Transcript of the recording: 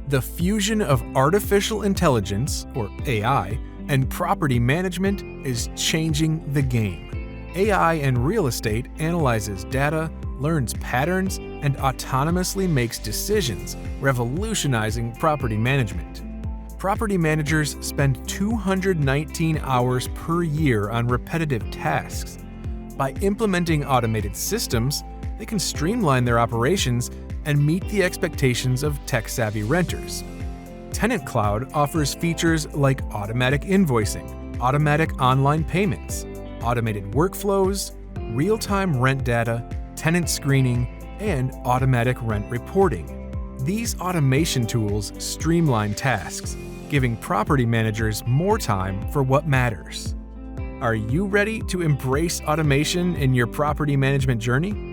The fusion of artificial intelligence, or AI, and property management is changing the game. AI in real estate analyzes data, learns patterns, and autonomously makes decisions, revolutionizing property management. Property managers spend 219 hours per year on repetitive tasks. By implementing automated systems, they can streamline their operations and meet the expectations of tech-savvy renters. TenantCloud offers features like automatic invoicing, automatic online payments, automated workflows, real-time rent data, tenant screening, and automatic rent reporting. These automation tools streamline tasks, giving property managers more time for what matters. Are you ready to embrace automation in your property management journey?